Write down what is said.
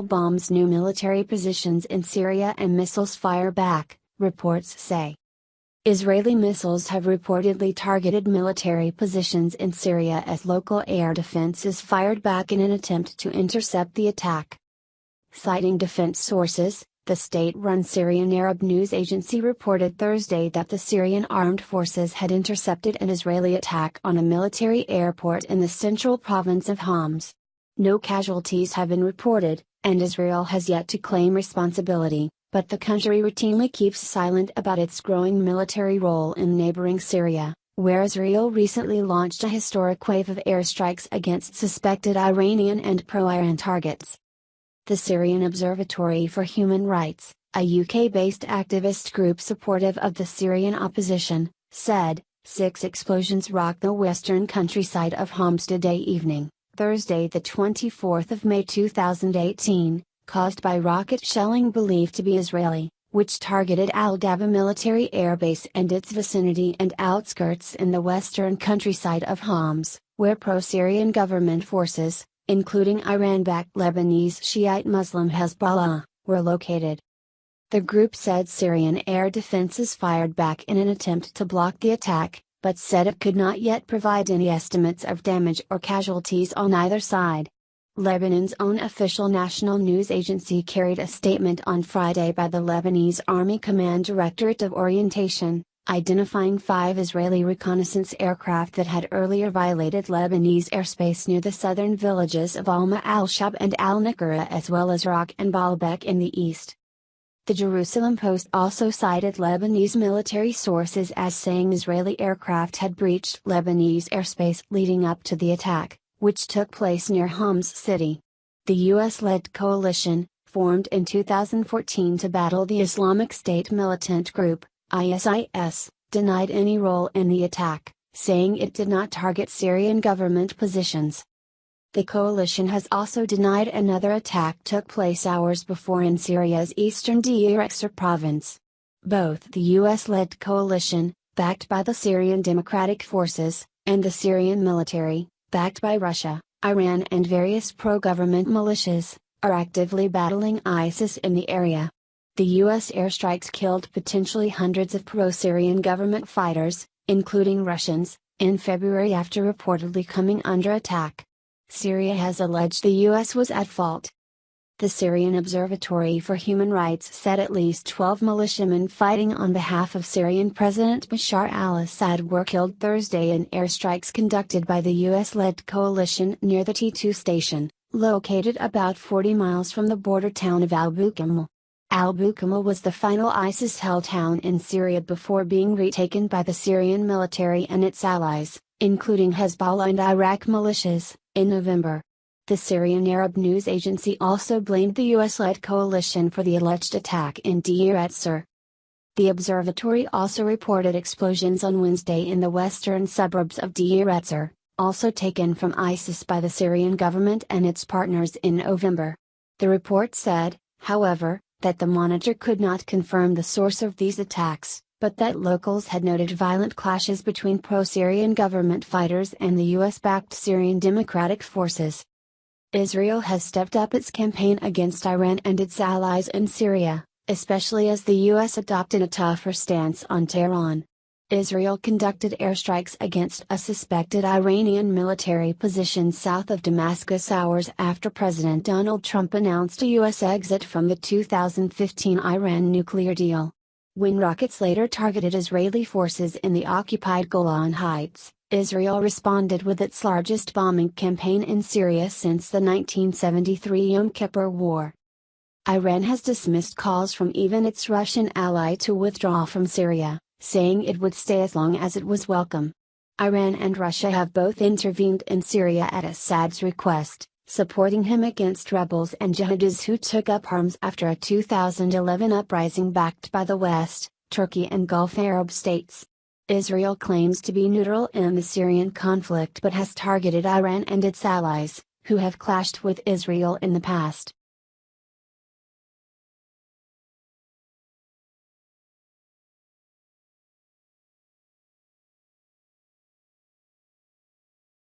bombs new military positions in Syria and missiles fire back, reports say. Israeli missiles have reportedly targeted military positions in Syria as local air defenses fired back in an attempt to intercept the attack. Citing defense sources, the state-run Syrian Arab News Agency reported Thursday that the Syrian armed forces had intercepted an Israeli attack on a military airport in the central province of Homs. No casualties have been reported, and Israel has yet to claim responsibility, but the country routinely keeps silent about its growing military role in neighboring Syria, where Israel recently launched a historic wave of airstrikes against suspected Iranian and pro-Iran targets. The Syrian Observatory for Human Rights, a UK-based activist group supportive of the Syrian opposition, said, 6 explosions rocked the western countryside of Homs today evening, Thursday the 24th of May 2018, caused by rocket shelling believed to be Israeli, which targeted Al-Daba military airbase and its vicinity and outskirts in the western countryside of Homs, where pro-Syrian government forces, including Iran-backed Lebanese Shiite Muslim Hezbollah, were located. The group said Syrian air defenses fired back in an attempt to block the attack, but said it could not yet provide any estimates of damage or casualties on either side. Lebanon's own official national news agency carried a statement on Friday by the Lebanese Army Command Directorate of Orientation, identifying 5 Israeli reconnaissance aircraft that had earlier violated Lebanese airspace near the southern villages of Alma al-Shab and al-Nakura as well as Rak and Baalbek in the east. The Jerusalem Post also cited Lebanese military sources as saying Israeli aircraft had breached Lebanese airspace leading up to the attack, which took place near Homs city. The US-led coalition, formed in 2014 to battle the Islamic State militant group, ISIS, denied any role in the attack, saying it did not target Syrian government positions. The coalition has also denied another attack took place hours before in Syria's eastern Deir ez-Zor province. Both the US-led coalition, backed by the Syrian Democratic Forces, and the Syrian military, backed by Russia, Iran and various pro-government militias, are actively battling ISIS in the area. The U.S. airstrikes killed potentially hundreds of pro-Syrian government fighters, including Russians, in February after reportedly coming under attack. Syria has alleged the U.S. was at fault. The Syrian Observatory for Human Rights said at least 12 militiamen fighting on behalf of Syrian President Bashar al-Assad were killed Thursday in airstrikes conducted by the U.S.-led coalition near the T2 station, located about 40 miles from the border town of al-Bukamal. Al-Bukamal was the final ISIS-held town in Syria before being retaken by the Syrian military and its allies, including Hezbollah and Iraq militias, in November. The Syrian Arab News Agency also blamed the US-led coalition for the alleged attack in Deir ez-Zor. The observatory also reported explosions on Wednesday in the western suburbs of Deir ez-Zor, also taken from ISIS by the Syrian government and its partners in November. The report said, however, that the monitor could not confirm the source of these attacks, but that locals had noted violent clashes between pro-Syrian government fighters and the US-backed Syrian Democratic Forces. Israel has stepped up its campaign against Iran and its allies in Syria, especially as the US adopted a tougher stance on Tehran. Israel conducted airstrikes against a suspected Iranian military position south of Damascus hours after President Donald Trump announced a US exit from the 2015 Iran nuclear deal. When rockets later targeted Israeli forces in the occupied Golan Heights, Israel responded with its largest bombing campaign in Syria since the 1973 Yom Kippur War. Iran has dismissed calls from even its Russian ally to withdraw from Syria, saying it would stay as long as it was welcome. Iran and Russia have both intervened in Syria at Assad's request, supporting him against rebels and jihadis who took up arms after a 2011 uprising backed by the West, Turkey and Gulf Arab states. Israel claims to be neutral in the Syrian conflict but has targeted Iran and its allies, who have clashed with Israel in the past.